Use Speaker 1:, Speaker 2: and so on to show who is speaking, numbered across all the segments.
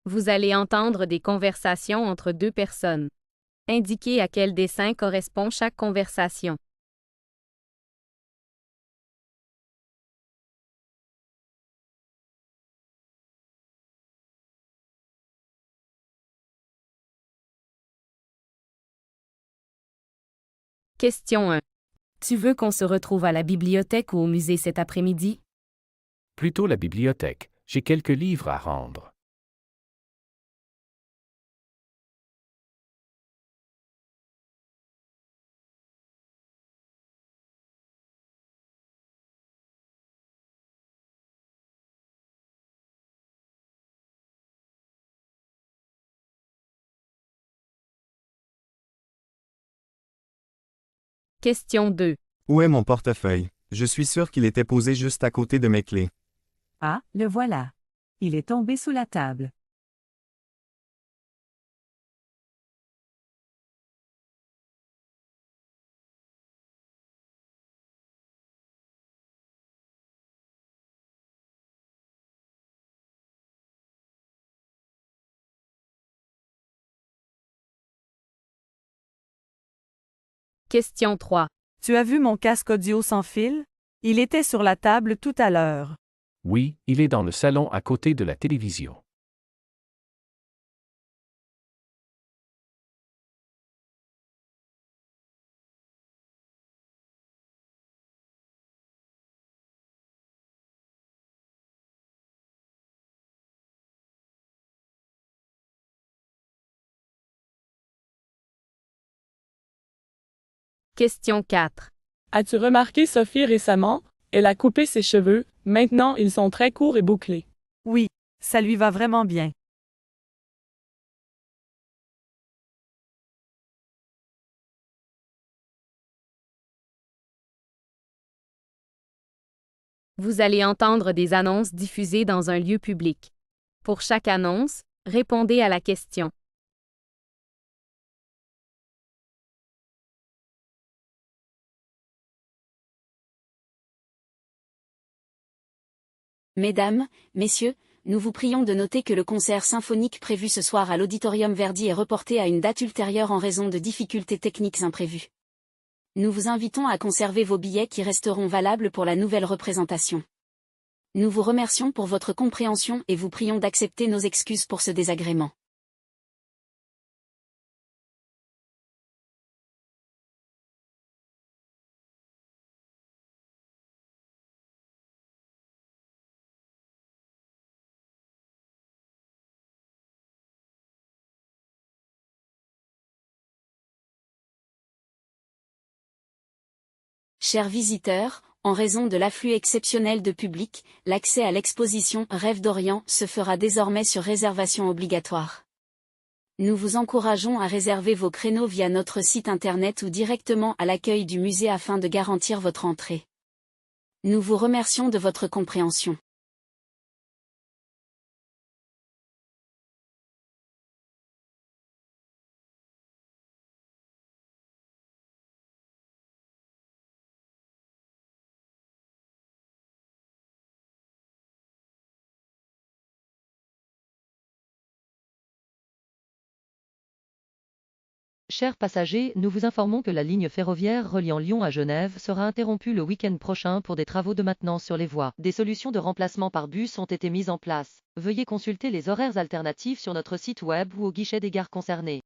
Speaker 1: Vous allez entendre des conversations entre deux personnes. Indiquez à quel dessin correspond chaque conversation. Question 1. Tu veux qu'on se retrouve à la bibliothèque ou au musée cet après-midi?
Speaker 2: Plutôt la bibliothèque. J'ai quelques livres à rendre.
Speaker 1: Question 2.
Speaker 3: Où est mon portefeuille? Je suis sûr qu'il était posé juste à côté de mes clés.
Speaker 4: Ah, le voilà. Il est tombé sous la table.
Speaker 1: Question 3.
Speaker 4: Tu as vu mon casque audio sans fil? Il était sur la table tout à l'heure.
Speaker 2: Oui, il est dans le salon à côté de la télévision.
Speaker 1: Question 4.
Speaker 5: As-tu remarqué Sophie récemment? Elle a coupé ses cheveux, maintenant ils sont très courts et bouclés.
Speaker 4: Oui, ça lui va vraiment bien.
Speaker 1: Vous allez entendre des annonces diffusées dans un lieu public. Pour chaque annonce, répondez à la question.
Speaker 6: Mesdames, Messieurs, nous vous prions de noter que le concert symphonique prévu ce soir à l'Auditorium Verdi est reporté à une date ultérieure en raison de difficultés techniques imprévues. Nous vous invitons à conserver vos billets qui resteront valables pour la nouvelle représentation. Nous vous remercions pour votre compréhension et vous prions d'accepter nos excuses pour ce désagrément. Chers visiteurs, en raison de l'afflux exceptionnel de public, l'accès à l'exposition Rêves d'Orient se fera désormais sur réservation obligatoire. Nous vous encourageons à réserver vos créneaux via notre site internet ou directement à l'accueil du musée afin de garantir votre entrée. Nous vous remercions de votre compréhension.
Speaker 7: Chers passagers, nous vous informons que la ligne ferroviaire reliant Lyon à Genève sera interrompue le week-end prochain pour des travaux de maintenance sur les voies. Des solutions de remplacement par bus ont été mises en place. Veuillez consulter les horaires alternatifs sur notre site web ou au guichet des gares concernées.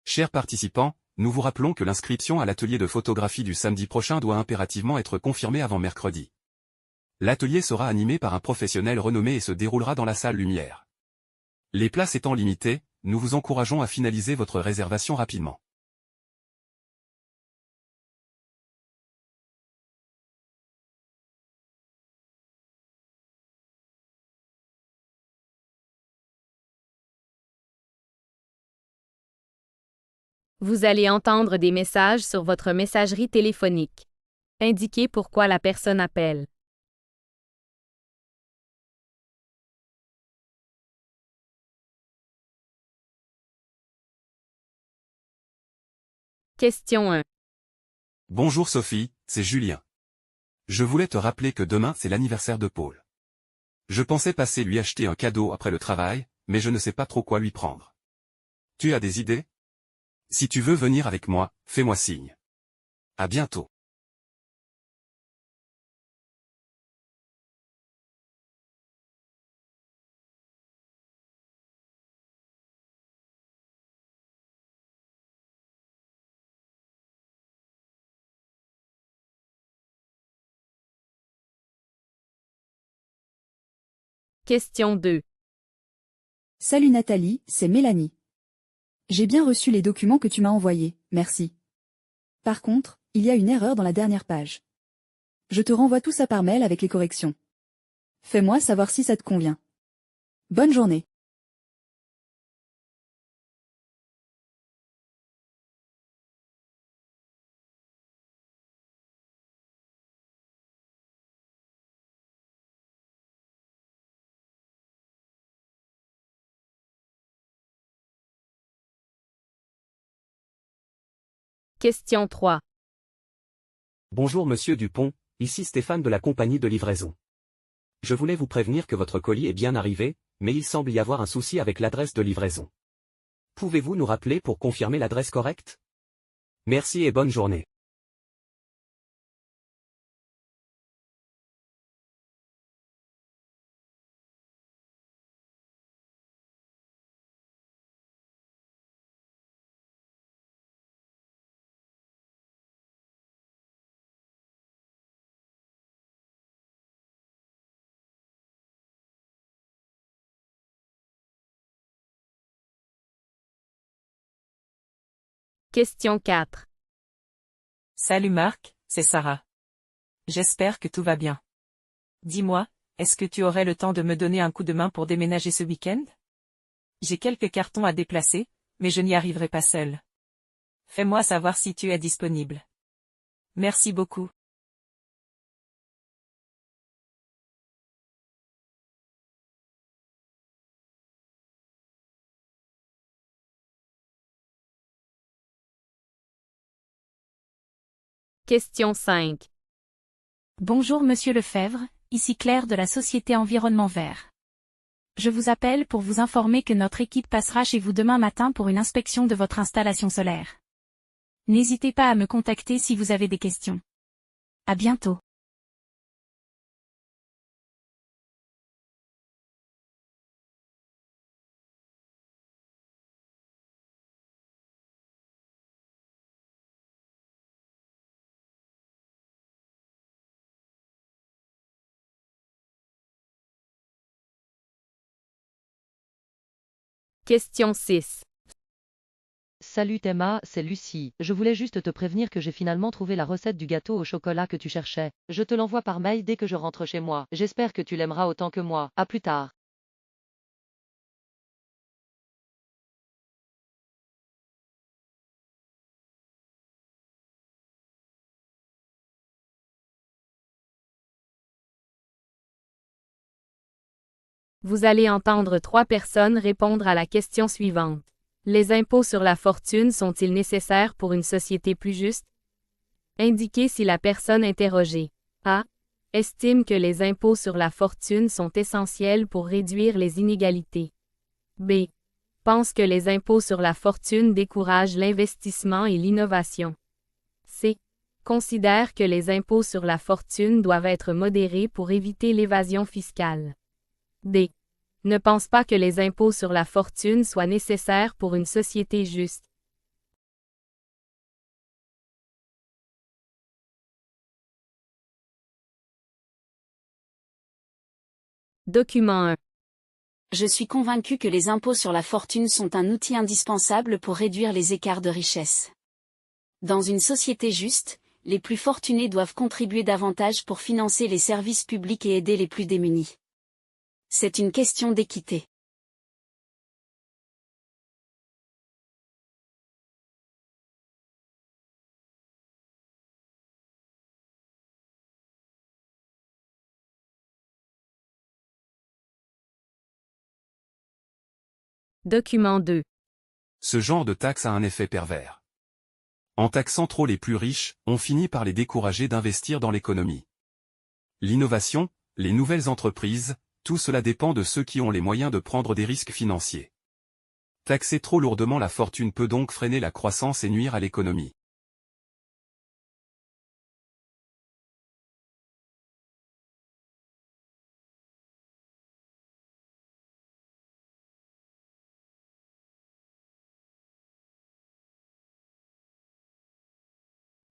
Speaker 8: Chers participants, nous vous rappelons que l'inscription à l'atelier de photographie du samedi prochain doit impérativement être confirmée avant mercredi. L'atelier sera animé par un professionnel renommé et se déroulera dans la salle Lumière. Les places étant limitées, nous vous encourageons à finaliser votre réservation rapidement.
Speaker 1: Vous allez entendre des messages sur votre messagerie téléphonique. Indiquez pourquoi la personne appelle. Question 1.
Speaker 8: Bonjour Sophie, c'est Julien. Je voulais te rappeler que demain c'est l'anniversaire de Paul. Je pensais passer lui acheter un cadeau après le travail, mais je ne sais pas trop quoi lui prendre. Tu as des idées? Si tu veux venir avec moi, fais-moi signe. À bientôt.
Speaker 1: Question 2.
Speaker 9: Salut Nathalie, c'est Mélanie. J'ai bien reçu les documents que tu m'as envoyés, merci. Par contre, il y a une erreur dans la dernière page. Je te renvoie tout ça par mail avec les corrections. Fais-moi savoir si ça te convient. Bonne journée.
Speaker 1: Question 3.
Speaker 10: Bonjour Monsieur Dupont, ici Stéphane de la compagnie de livraison. Je voulais vous prévenir que votre colis est bien arrivé, mais il semble y avoir un souci avec l'adresse de livraison. Pouvez-vous nous rappeler pour confirmer l'adresse correcte? Merci et bonne journée.
Speaker 1: Question 4.
Speaker 4: Salut Marc, c'est Sarah. J'espère que tout va bien. Dis-moi, est-ce que tu aurais le temps de me donner un coup de main pour déménager ce week-end? J'ai quelques cartons à déplacer, mais je n'y arriverai pas seule. Fais-moi savoir si tu es disponible. Merci beaucoup.
Speaker 1: Question 5.
Speaker 6: Bonjour Monsieur Lefebvre, ici Claire de la société Environnement Vert. Je vous appelle pour vous informer que notre équipe passera chez vous demain matin pour une inspection de votre installation solaire. N'hésitez pas à me contacter si vous avez des questions. À bientôt.
Speaker 1: Question 6.
Speaker 7: Salut Emma, c'est Lucie. Je voulais juste te prévenir que j'ai finalement trouvé la recette du gâteau au chocolat que tu cherchais. Je te l'envoie par mail dès que je rentre chez moi. J'espère que tu l'aimeras autant que moi. À plus tard.
Speaker 1: Vous allez entendre 3 personnes répondre à la question suivante. Les impôts sur la fortune sont-ils nécessaires pour une société plus juste? Indiquez si la personne interrogée A. Estime que les impôts sur la fortune sont essentiels pour réduire les inégalités. B. Pense que les impôts sur la fortune découragent l'investissement et l'innovation. C. Considère que les impôts sur la fortune doivent être modérés pour éviter l'évasion fiscale. D. Ne pense pas que les impôts sur la fortune soient nécessaires pour une société juste. Document 1.
Speaker 6: Je suis convaincu que les impôts sur la fortune sont un outil indispensable pour réduire les écarts de richesse. Dans une société juste, les plus fortunés doivent contribuer davantage pour financer les services publics et aider les plus démunis. C'est une question d'équité.
Speaker 1: Document 2.
Speaker 8: Ce genre de taxe a un effet pervers. En taxant trop les plus riches, on finit par les décourager d'investir dans l'économie. L'innovation, les nouvelles entreprises, tout cela dépend de ceux qui ont les moyens de prendre des risques financiers. Taxer trop lourdement la fortune peut donc freiner la croissance et nuire à l'économie.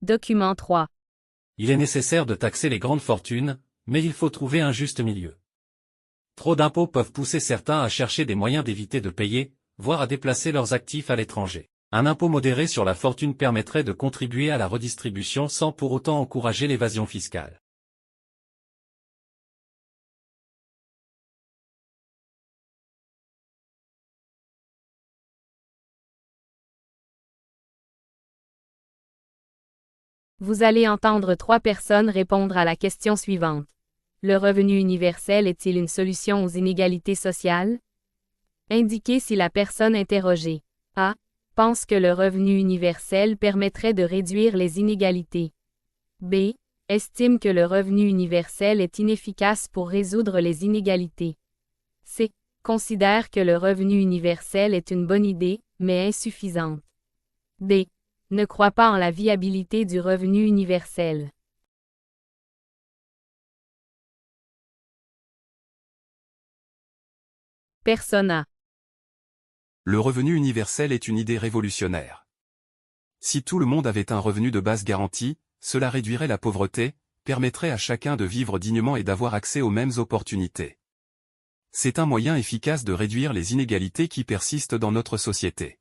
Speaker 1: Document 3.
Speaker 11: Il est nécessaire de taxer les grandes fortunes, mais il faut trouver un juste milieu. Trop d'impôts peuvent pousser certains à chercher des moyens d'éviter de payer, voire à déplacer leurs actifs à l'étranger. Un impôt modéré sur la fortune permettrait de contribuer à la redistribution sans pour autant encourager l'évasion fiscale.
Speaker 1: Vous allez entendre 3 personnes répondre à la question suivante. Le revenu universel est-il une solution aux inégalités sociales? Indiquez si la personne interrogée A. pense que le revenu universel permettrait de réduire les inégalités. B. estime que le revenu universel est inefficace pour résoudre les inégalités. C. considère que le revenu universel est une bonne idée, mais insuffisante. D. ne croit pas en la viabilité du revenu universel. Personne A.
Speaker 8: Le revenu universel est une idée révolutionnaire. Si tout le monde avait un revenu de base garanti, cela réduirait la pauvreté, permettrait à chacun de vivre dignement et d'avoir accès aux mêmes opportunités. C'est un moyen efficace de réduire les inégalités qui persistent dans notre société.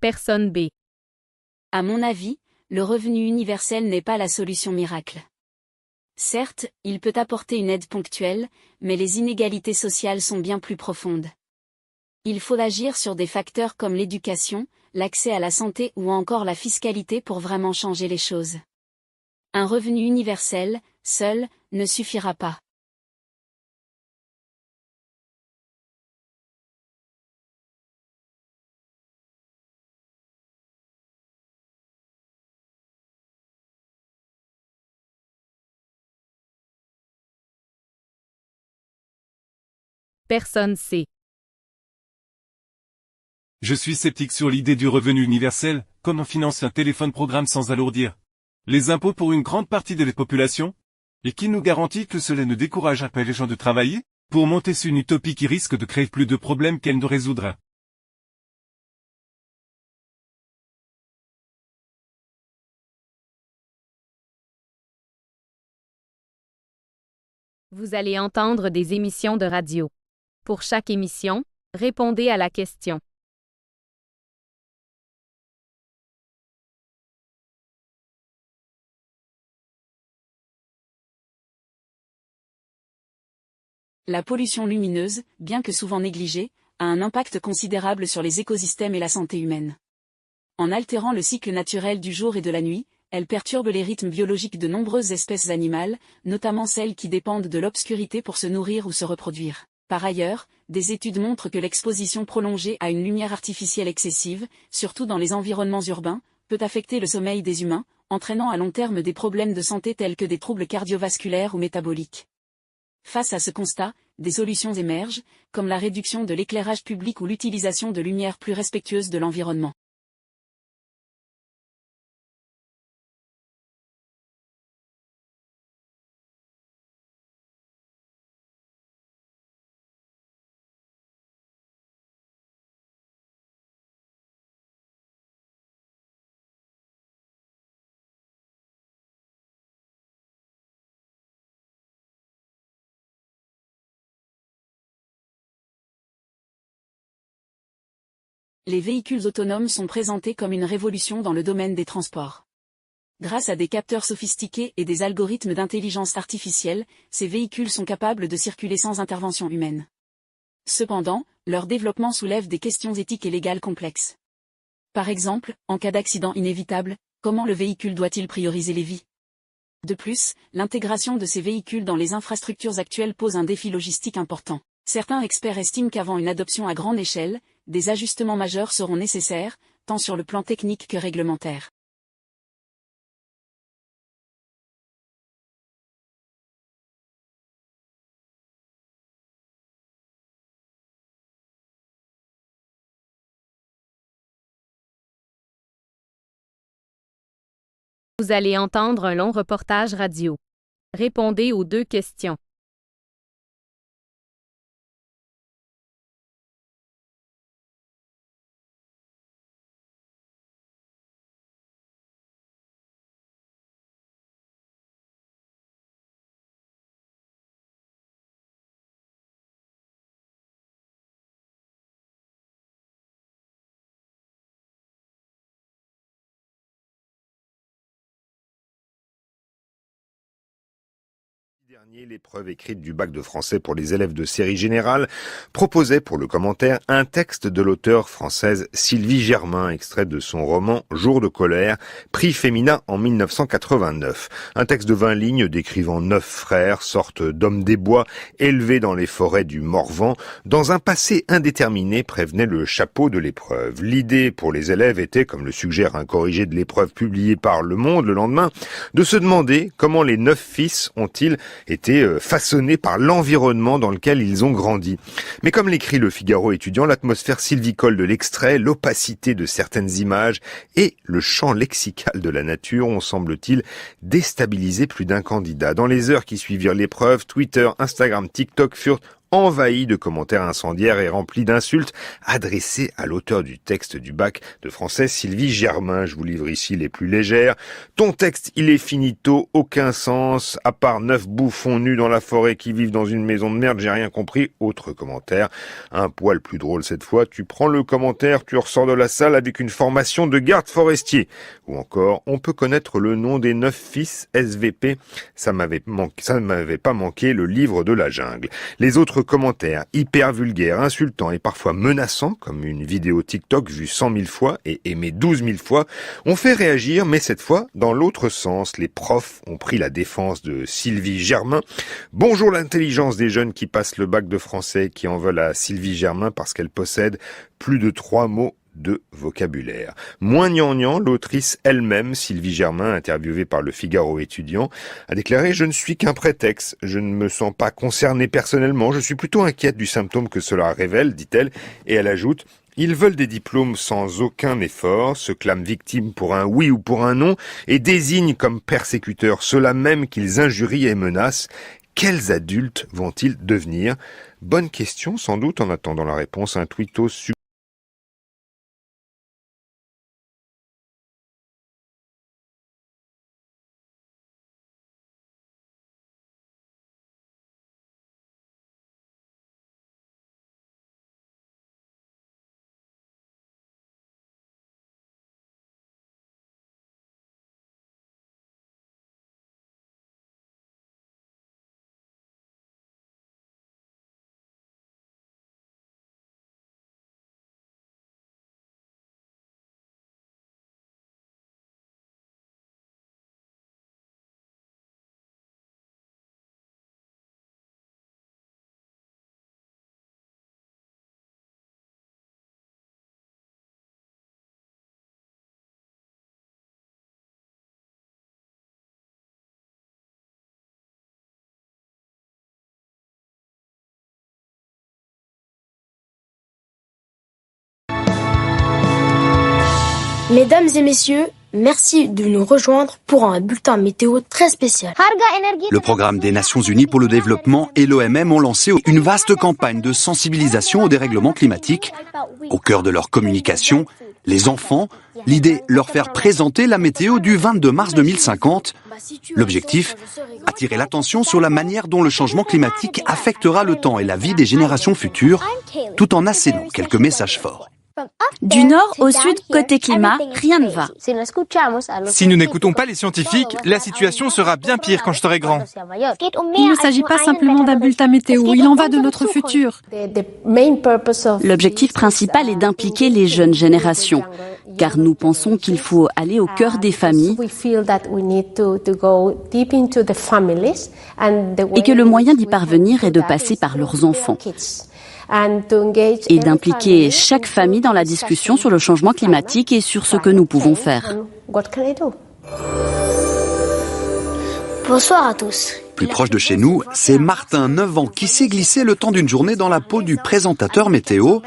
Speaker 1: Personne B.
Speaker 6: À mon avis, le revenu universel n'est pas la solution miracle. Certes, il peut apporter une aide ponctuelle, mais les inégalités sociales sont bien plus profondes. Il faut agir sur des facteurs comme l'éducation, l'accès à la santé ou encore la fiscalité pour vraiment changer les choses. Un revenu universel, seul, ne suffira pas.
Speaker 1: Personne C.
Speaker 12: Je suis sceptique sur l'idée du revenu universel, comme on finance un téléphone programme sans alourdir les impôts pour une grande partie de la population? Et qui nous garantit que cela ne découragera pas les gens de travailler, pour monter sur une utopie qui risque de créer plus de problèmes qu'elle ne résoudra?
Speaker 1: Vous allez entendre des émissions de radio. Pour chaque émission, répondez à la question.
Speaker 6: La pollution lumineuse, bien que souvent négligée, a un impact considérable sur les écosystèmes et la santé humaine. En altérant le cycle naturel du jour et de la nuit, elle perturbe les rythmes biologiques de nombreuses espèces animales, notamment celles qui dépendent de l'obscurité pour se nourrir ou se reproduire. Par ailleurs, des études montrent que l'exposition prolongée à une lumière artificielle excessive, surtout dans les environnements urbains, peut affecter le sommeil des humains, entraînant à long terme des problèmes de santé tels que des troubles cardiovasculaires ou métaboliques. Face à ce constat, des solutions émergent, comme la réduction de l'éclairage public ou l'utilisation de lumières plus respectueuses de l'environnement. Les véhicules autonomes sont présentés comme une révolution dans le domaine des transports. Grâce à des capteurs sophistiqués et des algorithmes d'intelligence artificielle, ces véhicules sont capables de circuler sans intervention humaine. Cependant, leur développement soulève des questions éthiques et légales complexes. Par exemple, en cas d'accident inévitable, comment le véhicule doit-il prioriser les vies? De plus, l'intégration de ces véhicules dans les infrastructures actuelles pose un défi logistique important. Certains experts estiment qu'avant une adoption à grande échelle, des ajustements majeurs seront nécessaires, tant sur le plan technique que réglementaire.
Speaker 1: Vous allez entendre un long reportage radio. Répondez aux 2 questions.
Speaker 13: L'épreuve écrite du bac de français pour les élèves de série générale proposait pour le commentaire un texte de l'auteure française Sylvie Germain, extrait de son roman Jour de colère, prix Femina en 1989. Un texte de 20 lignes décrivant 9 frères, sorte d'hommes des bois, élevés dans les forêts du Morvan, dans un passé indéterminé, prévenait le chapeau de l'épreuve. L'idée pour les élèves était, comme le suggère un corrigé de l'épreuve publié par Le Monde le lendemain, de se demander comment les 9 fils ont-ils été façonnés par l'environnement dans lequel ils ont grandi. Mais comme l'écrit le Figaro étudiant, l'atmosphère sylvicole de l'extrait, l'opacité de certaines images et le champ lexical de la nature ont, semble-t-il, déstabilisé plus d'un candidat. Dans les heures qui suivirent l'épreuve, Twitter, Instagram, TikTok furent envahi de commentaires incendiaires et remplis d'insultes adressés à l'auteur du texte du bac de français Sylvie Germain. Je vous livre ici les plus légères. Ton texte, il est finito, aucun sens, à part 9 bouffons nus dans la forêt qui vivent dans une maison de merde, j'ai rien compris. Autre commentaire, un poil plus drôle cette fois, tu prends le commentaire, tu ressors de la salle avec une formation de garde forestier. Ou encore, on peut connaître le nom des 9 fils SVP, ça m'avait pas manqué, le livre de la jungle. Les autres commentaires hyper vulgaires, insultants et parfois menaçants, comme une vidéo TikTok vue 100 000 fois et aimée 12 000 fois, ont fait réagir, mais cette fois dans l'autre sens. Les profs ont pris la défense de Sylvie Germain. Bonjour l'intelligence des jeunes qui passent le bac de français, qui en veulent à Sylvie Germain parce qu'elle possède plus de 3 mots de vocabulaire. Moins gnangnan, l'autrice elle-même, Sylvie Germain, interviewée par le Figaro étudiant, a déclaré « Je ne suis qu'un prétexte, je ne me sens pas concernée personnellement, je suis plutôt inquiète du symptôme que cela révèle », dit-elle, et elle ajoute « Ils veulent des diplômes sans aucun effort, se clament victimes pour un oui ou pour un non, et désignent comme persécuteurs ceux-là même qu'ils injurient et menacent. Quels adultes vont-ils devenir ?» Bonne question, sans doute, en attendant la réponse, un tweetos
Speaker 14: Mesdames et messieurs, merci de nous rejoindre pour un bulletin météo très spécial.
Speaker 15: Le programme des Nations Unies pour le développement et l'OMM ont lancé une vaste campagne de sensibilisation au dérèglement climatique. Au cœur de leur communication, les enfants, l'idée leur faire présenter la météo du 22 mars 2050. L'objectif, attirer l'attention sur la manière dont le changement climatique affectera le temps et la vie des générations futures, tout en assénant quelques messages forts.
Speaker 16: Du nord au sud, côté climat, rien ne va.
Speaker 17: Si nous n'écoutons pas les scientifiques, la situation sera bien pire quand je serai grand.
Speaker 18: Il ne s'agit pas simplement d'un bulletin météo, il en va de notre futur.
Speaker 16: L'objectif principal est d'impliquer les jeunes générations, car nous pensons qu'il faut aller au cœur des familles et que le moyen d'y parvenir est de passer par leurs enfants et d'impliquer chaque famille dans la discussion sur le changement climatique et sur ce que nous pouvons faire.
Speaker 14: Bonsoir à tous.
Speaker 15: Plus proche de chez nous, c'est Martin, 9 ans, qui s'est glissé le temps d'une journée dans la peau du présentateur météo.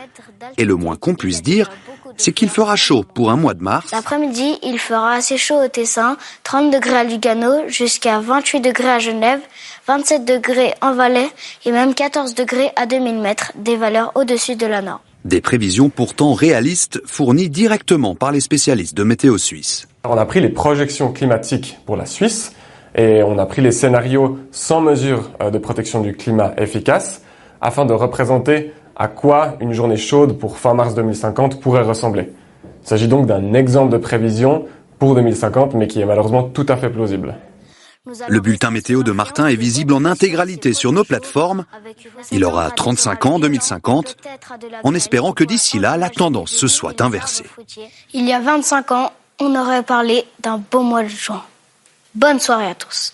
Speaker 15: Et le moins qu'on puisse dire, c'est qu'il fera chaud pour un mois de mars.
Speaker 14: L'après-midi, il fera assez chaud au Tessin, 30 degrés à Lugano, jusqu'à 28 degrés à Genève, 27 degrés en Valais et même 14 degrés à 2000 mètres, des valeurs au-dessus de la norme.
Speaker 15: Des prévisions pourtant réalistes fournies directement par les spécialistes de météo suisse.
Speaker 19: On a pris les projections climatiques pour la Suisse et on a pris les scénarios sans mesure de protection du climat efficace afin de représenter à quoi une journée chaude pour fin mars 2050 pourrait ressembler. Il s'agit donc d'un exemple de prévision pour 2050 mais qui est malheureusement tout à fait plausible.
Speaker 15: Le bulletin météo de Martin est visible en intégralité sur nos plateformes. Il aura 35 ans en 2050, en espérant que d'ici là, la tendance se soit inversée.
Speaker 14: Il y a 25 ans, on aurait parlé d'un beau mois de juin. Bonne soirée à tous.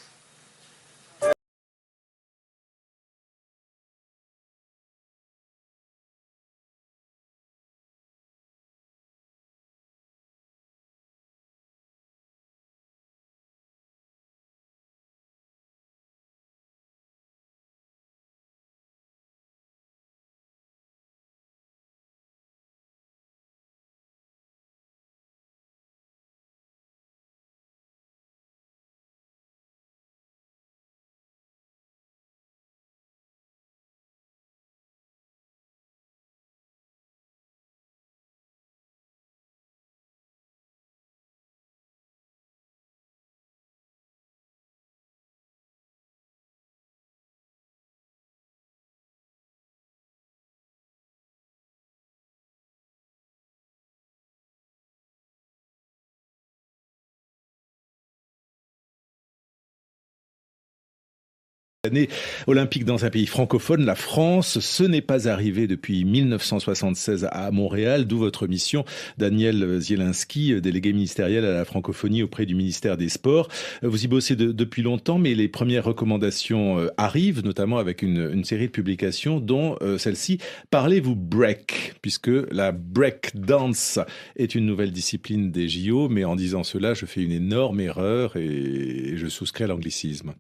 Speaker 20: Année olympique dans un pays francophone, la France, ce n'est pas arrivé depuis 1976 à Montréal, d'où votre mission, Daniel Zielinski, délégué ministériel à la francophonie auprès du ministère des Sports. Vous y bossez depuis longtemps, mais les premières recommandations arrivent, notamment avec une série de publications, dont celle-ci, Parlez-vous break, puisque la break dance est une nouvelle discipline des JO, mais en disant cela, je fais une énorme erreur et je souscris à l'anglicisme.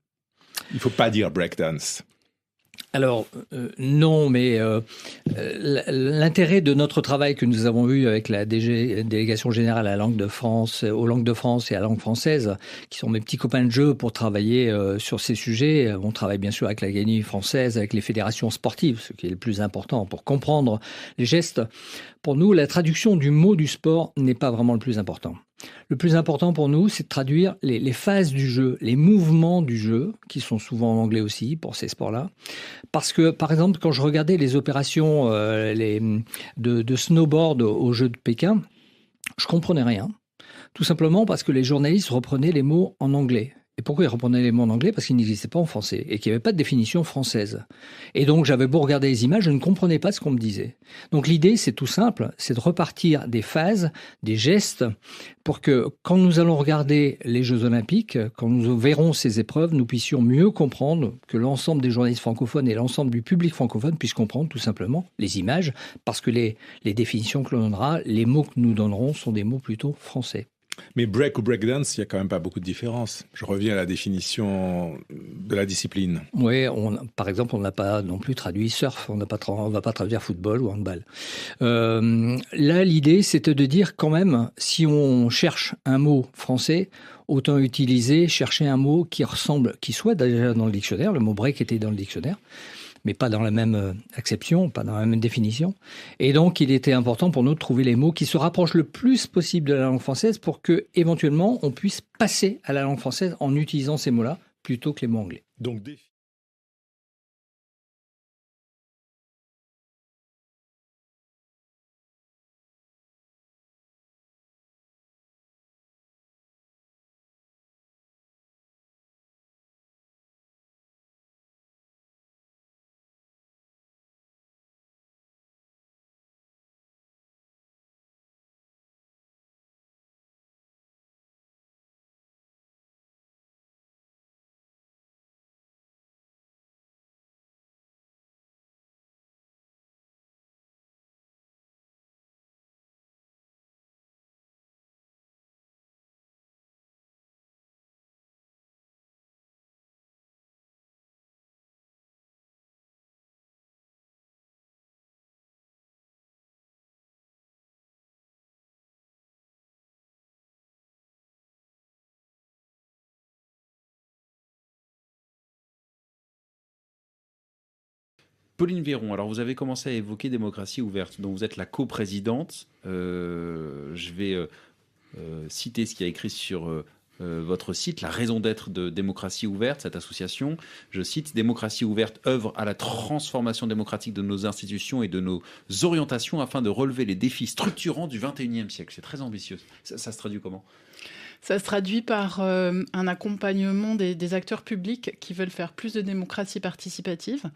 Speaker 20: Il ne faut pas dire breakdance.
Speaker 21: Alors, non, mais l'intérêt de notre travail que nous avons eu avec la Délégation générale à la langue de France, aux langues de France et à la langue française, qui sont mes petits copains de jeu pour travailler sur ces sujets. On travaille bien sûr avec l'Académie française, avec les fédérations sportives, ce qui est le plus important pour comprendre les gestes. Pour nous, la traduction du mot du sport n'est pas vraiment le plus important. Le plus important pour nous, c'est de traduire les phases du jeu, les mouvements du jeu, qui sont souvent en anglais aussi pour ces sports-là. Parce que, par exemple, quand je regardais les opérations de snowboard aux Jeux de Pékin, je comprenais rien. Tout simplement parce que les journalistes reprenaient les mots en anglais. Et pourquoi ils reprenaient les mots en anglais? Parce qu'ils n'existaient pas en français et qu'il n'y avait pas de définition française. Et donc, j'avais beau regarder les images, je ne comprenais pas ce qu'on me disait. Donc, l'idée, c'est tout simple, c'est de repartir des phases, des gestes, pour que quand nous allons regarder les Jeux Olympiques, quand nous verrons ces épreuves, nous puissions mieux comprendre, que l'ensemble des journalistes francophones et l'ensemble du public francophone puissent comprendre tout simplement les images, parce que les définitions que l'on donnera, les mots que nous donnerons sont des mots plutôt français.
Speaker 20: Mais break ou breakdance, il n'y a quand même pas beaucoup de différence. Je reviens à la définition de la discipline.
Speaker 21: Oui, par exemple, on n'a pas non plus traduit surf, on ne va pas traduire football ou handball. Là, l'idée, c'était de dire quand même, si on cherche un mot français, autant chercher un mot qui ressemble, qui soit déjà dans le dictionnaire. Le mot break était dans le dictionnaire, mais pas dans la même acception, pas dans la même définition. Et donc, il était important pour nous de trouver les mots qui se rapprochent le plus possible de la langue française pour que, éventuellement, on puisse passer à la langue française en utilisant ces mots-là plutôt que les mots anglais.
Speaker 20: Donc,
Speaker 3: Pauline Véron, alors vous avez commencé à évoquer démocratie ouverte, dont vous êtes la coprésidente. Je vais citer ce qui a écrit sur votre site, la raison d'être de Démocratie ouverte, cette association. Je cite: Démocratie ouverte œuvre à la transformation démocratique de nos institutions et de nos orientations afin de relever les défis structurants du XXIe siècle. C'est très ambitieux. Ça se traduit comment ?
Speaker 22: Ça se traduit par un accompagnement des acteurs publics qui veulent faire plus de démocratie participative.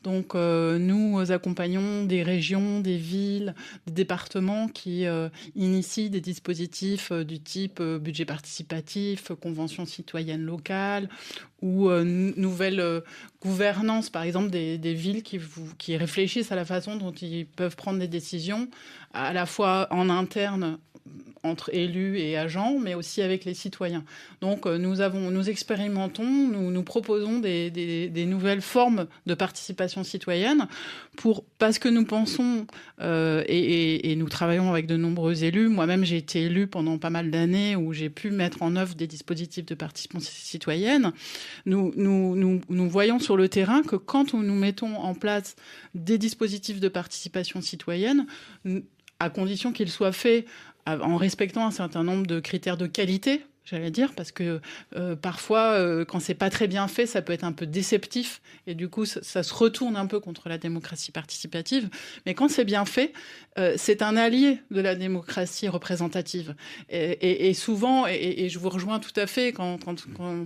Speaker 22: Donc nous accompagnons des régions, des villes, des départements qui initient des dispositifs du type budget participatif, convention citoyenne locale ou nouvelle gouvernance, par exemple des villes qui réfléchissent à la façon dont ils peuvent prendre des décisions, à la fois en interne entre élus et agents, mais aussi avec les citoyens. Donc nous expérimentons, nous proposons des nouvelles formes de participation citoyenne parce que nous pensons, et nous travaillons avec de nombreux élus, moi-même j'ai été élue pendant pas mal d'années où j'ai pu mettre en œuvre des dispositifs de participation citoyenne. Nous voyons sur le terrain que quand nous mettons en place des dispositifs de participation citoyenne, à condition qu'ils soient faits en respectant un certain nombre de critères de qualité, j'allais dire, parce que parfois, quand c'est pas très bien fait, ça peut être un peu déceptif, et du coup, ça se retourne un peu contre la démocratie participative. Mais quand c'est bien fait, c'est un allié de la démocratie représentative. Et souvent, et je vous rejoins tout à fait, quand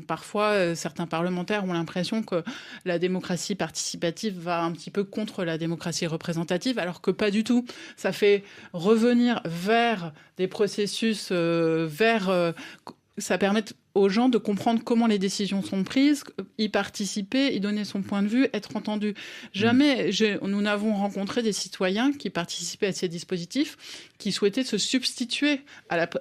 Speaker 22: parfois certains parlementaires ont l'impression que la démocratie participative va un petit peu contre la démocratie représentative, alors que pas du tout. Ça fait revenir vers des processus, ça permet aux gens de comprendre comment les décisions sont prises, y participer, y donner son point de vue, être entendu. Jamais nous n'avons rencontré des citoyens qui participaient à ces dispositifs, qui souhaitaient se substituer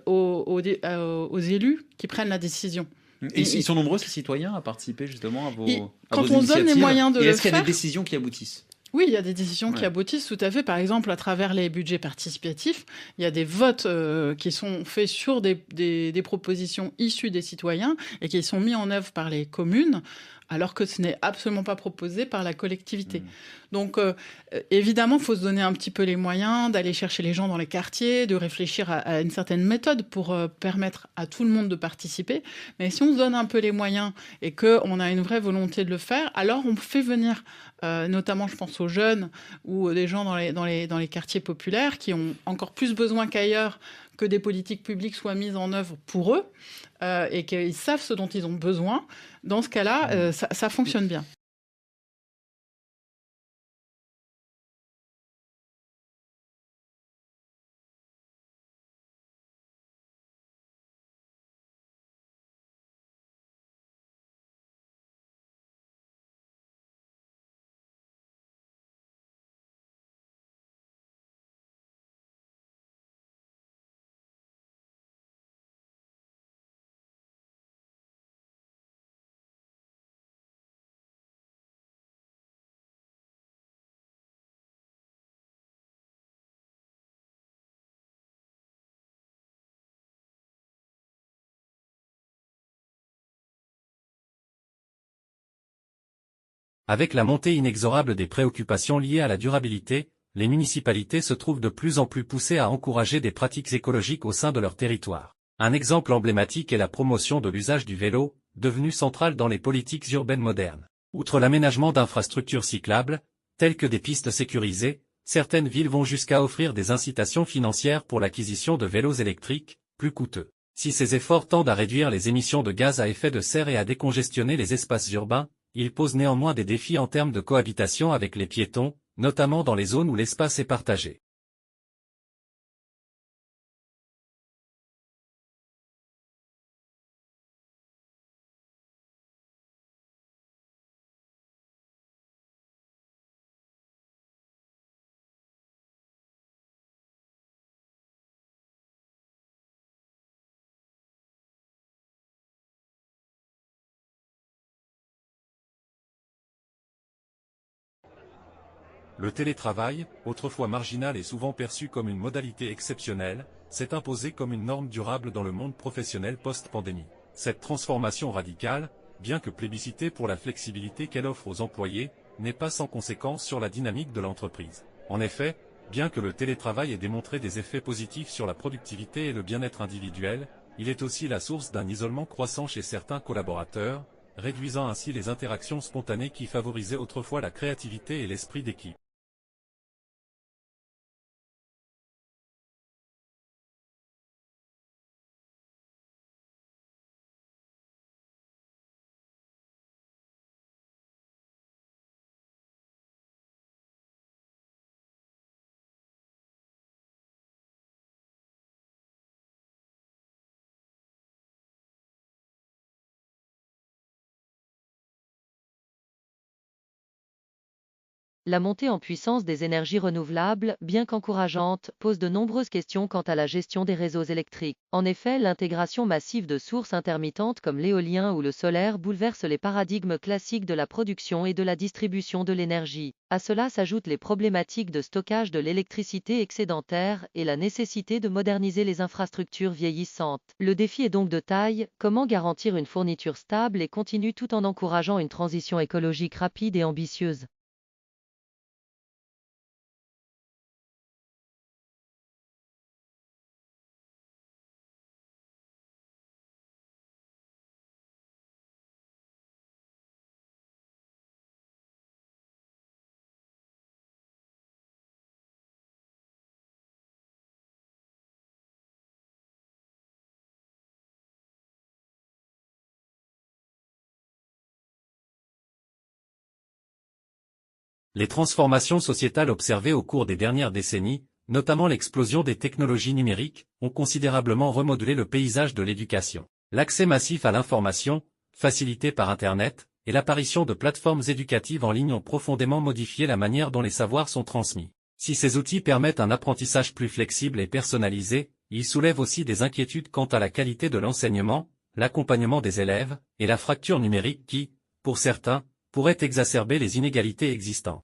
Speaker 22: aux élus qui prennent la décision.
Speaker 3: Et ils sont nombreux, ces citoyens, à participer justement à vos initiatives.
Speaker 22: Quand on donne les moyens de le faire...
Speaker 3: Est-ce qu'il y a des décisions qui aboutissent ?
Speaker 22: Oui, il y a des décisions qui aboutissent, tout à fait. Par exemple, à travers les budgets participatifs, il y a des votes qui sont faits sur des propositions issues des citoyens et qui sont mis en œuvre par les communes, alors que ce n'est absolument pas proposé par la collectivité. Donc, évidemment, il faut se donner un petit peu les moyens d'aller chercher les gens dans les quartiers, de réfléchir à une certaine méthode pour permettre à tout le monde de participer. Mais si on se donne un peu les moyens et qu'on a une vraie volonté de le faire, alors on fait venir, notamment je pense aux jeunes ou des gens dans les quartiers populaires qui ont encore plus besoin qu'ailleurs que des politiques publiques soient mises en œuvre pour eux et qu'ils savent ce dont ils ont besoin. Dans ce cas-là, ça fonctionne bien.
Speaker 11: Avec la montée inexorable des préoccupations liées à la durabilité, les municipalités se trouvent de plus en plus poussées à encourager des pratiques écologiques au sein de leur territoire. Un exemple emblématique est la promotion de l'usage du vélo, devenu central dans les politiques urbaines modernes. Outre l'aménagement d'infrastructures cyclables, telles que des pistes sécurisées, certaines villes vont jusqu'à offrir des incitations financières pour l'acquisition de vélos électriques, plus coûteux. Si ces efforts tendent à réduire les émissions de gaz à effet de serre et à décongestionner les espaces urbains, ils posent néanmoins des défis en termes de cohabitation avec les piétons, notamment dans les zones où l'espace est partagé. Le télétravail, autrefois marginal et souvent perçu comme une modalité exceptionnelle, s'est imposé comme une norme durable dans le monde professionnel post-pandémie. Cette transformation radicale, bien que plébiscitée pour la flexibilité qu'elle offre aux employés, n'est pas sans conséquence sur la dynamique de l'entreprise. En effet, bien que le télétravail ait démontré des effets positifs sur la productivité et le bien-être individuel, il est aussi la source d'un isolement croissant chez certains collaborateurs, réduisant ainsi les interactions spontanées qui favorisaient autrefois la créativité et l'esprit d'équipe.
Speaker 7: La montée en puissance des énergies renouvelables, bien qu'encourageante, pose de nombreuses questions quant à la gestion des réseaux électriques. En effet, l'intégration massive de sources intermittentes comme l'éolien ou le solaire bouleverse les paradigmes classiques de la production et de la distribution de l'énergie. À cela s'ajoutent les problématiques de stockage de l'électricité excédentaire et la nécessité de moderniser les infrastructures vieillissantes. Le défi est donc de taille: comment garantir une fourniture stable et continue tout en encourageant une transition écologique rapide et ambitieuse?
Speaker 11: Les transformations sociétales observées au cours des dernières décennies, notamment l'explosion des technologies numériques, ont considérablement remodelé le paysage de l'éducation. L'accès massif à l'information, facilité par Internet, et l'apparition de plateformes éducatives en ligne ont profondément modifié la manière dont les savoirs sont transmis. Si ces outils permettent un apprentissage plus flexible et personnalisé, ils soulèvent aussi des inquiétudes quant à la qualité de l'enseignement, l'accompagnement des élèves, et la fracture numérique qui, pour certains, pourrait exacerber les inégalités existantes.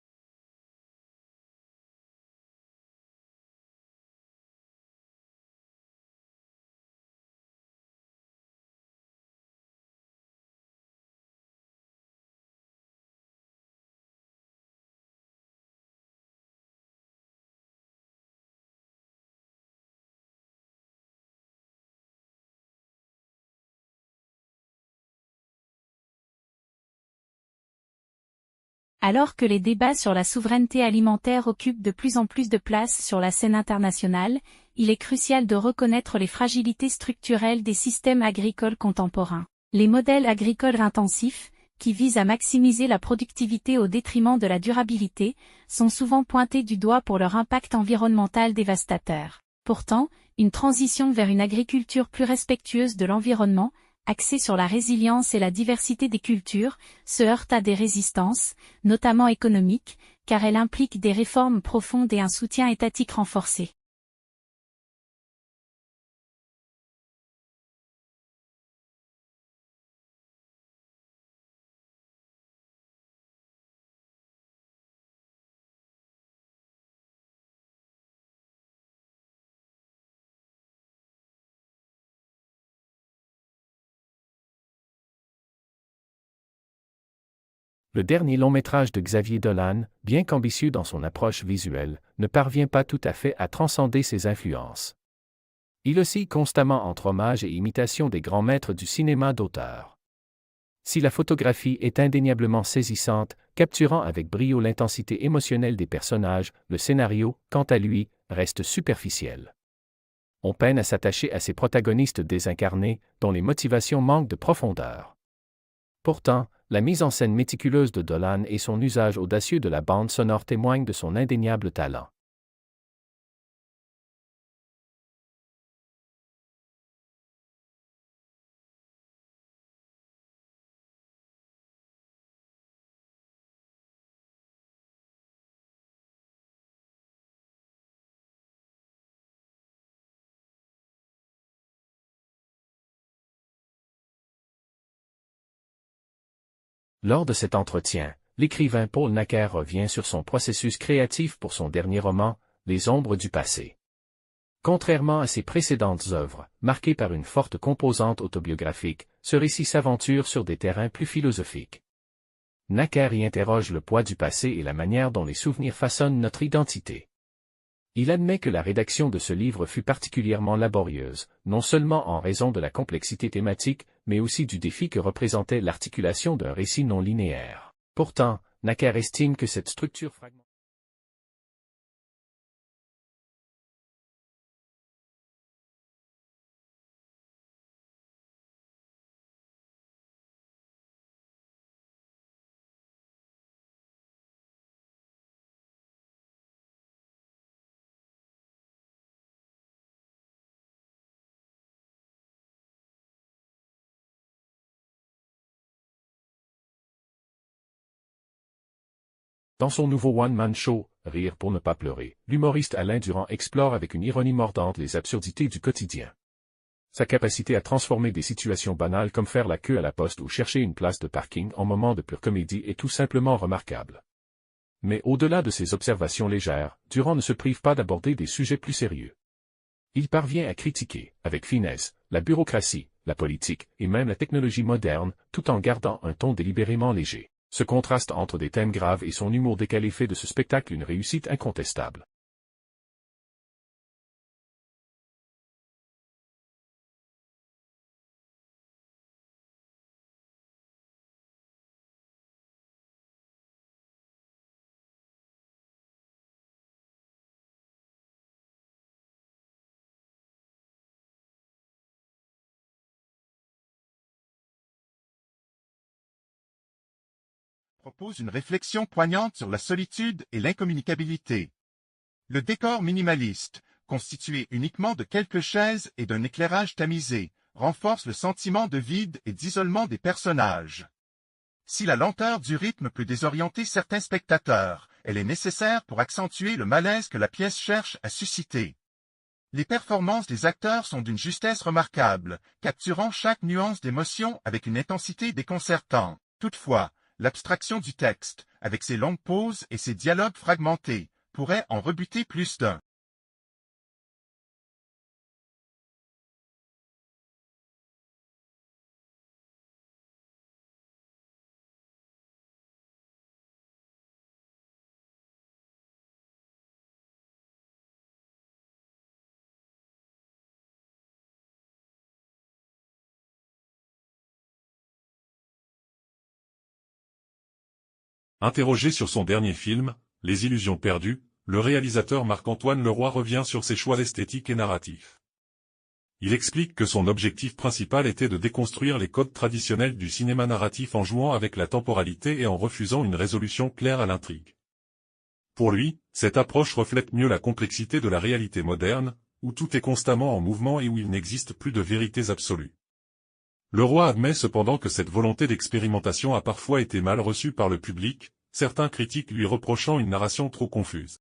Speaker 2: Alors que les débats sur la souveraineté alimentaire occupent de plus en plus de place sur la scène internationale, il est crucial de reconnaître les fragilités structurelles des systèmes agricoles contemporains. Les modèles agricoles intensifs, qui visent à maximiser la productivité au détriment de la durabilité, sont souvent pointés du doigt pour leur impact environnemental dévastateur. Pourtant, une transition vers une agriculture plus respectueuse de l'environnement, axée sur la résilience et la diversité des cultures, se heurte à des résistances, notamment économiques, car elle implique des réformes profondes et un soutien étatique renforcé.
Speaker 5: Le dernier long-métrage de Xavier Dolan, bien qu'ambitieux dans son approche visuelle, ne parvient pas tout à fait à transcender ses influences. Il oscille constamment entre hommage et imitation des grands maîtres du cinéma d'auteur. Si la photographie est indéniablement saisissante, capturant avec brio l'intensité émotionnelle des personnages, le scénario, quant à lui, reste superficiel. On peine à s'attacher à ces protagonistes désincarnés, dont les motivations manquent de profondeur. Pourtant, la mise en scène méticuleuse de Dolan et son usage audacieux de la bande sonore témoignent de son indéniable talent. Lors de cet entretien, l'écrivain Paul Nacker revient sur son processus créatif pour son dernier roman, Les ombres du passé. Contrairement à ses précédentes œuvres, marquées par une forte composante autobiographique, ce récit s'aventure sur des terrains plus philosophiques. Necker y interroge le poids du passé et la manière dont les souvenirs façonnent notre identité. Il admet que la rédaction de ce livre fut particulièrement laborieuse, non seulement en raison de la complexité thématique, mais aussi du défi que représentait l'articulation d'un récit non linéaire. Pourtant, Necker estime que cette structure fragmentaire Dans son nouveau one-man show, Rire pour ne pas pleurer, l'humoriste Alain Durand explore avec une ironie mordante les absurdités du quotidien. Sa capacité à transformer des situations banales comme faire la queue à la poste ou chercher une place de parking en moment de pure comédie est tout simplement remarquable. Mais au-delà de ces observations légères, Durand ne se prive pas d'aborder des sujets plus sérieux. Il parvient à critiquer, avec finesse, la bureaucratie, la politique et même la technologie moderne, tout en gardant un ton délibérément léger. Ce contraste entre des thèmes graves et son humour décalé fait de ce spectacle une réussite incontestable.
Speaker 9: Propose une réflexion poignante sur la solitude et l'incommunicabilité. Le décor minimaliste, constitué uniquement de quelques chaises et d'un éclairage tamisé, renforce le sentiment de vide et d'isolement des personnages. Si la lenteur du rythme peut désorienter certains spectateurs, elle est nécessaire pour accentuer le malaise que la pièce cherche à susciter. Les performances des acteurs sont d'une justesse remarquable, capturant chaque nuance d'émotion avec une intensité déconcertante. Toutefois, l'abstraction du texte, avec ses longues pauses et ses dialogues fragmentés, pourrait en rebuter plus d'un.
Speaker 10: Interrogé sur son dernier film, Les Illusions perdues, le réalisateur Marc-Antoine Leroy revient sur ses choix esthétiques et narratifs. Il explique que son objectif principal était de déconstruire les codes traditionnels du cinéma narratif en jouant avec la temporalité et en refusant une résolution claire à l'intrigue. Pour lui, cette approche reflète mieux la complexité de la réalité moderne, où tout est constamment en mouvement et où il n'existe plus de vérités absolues. Leroy admet cependant que cette volonté d'expérimentation a parfois été mal reçue par le public, certains critiques lui reprochant une narration trop confuse.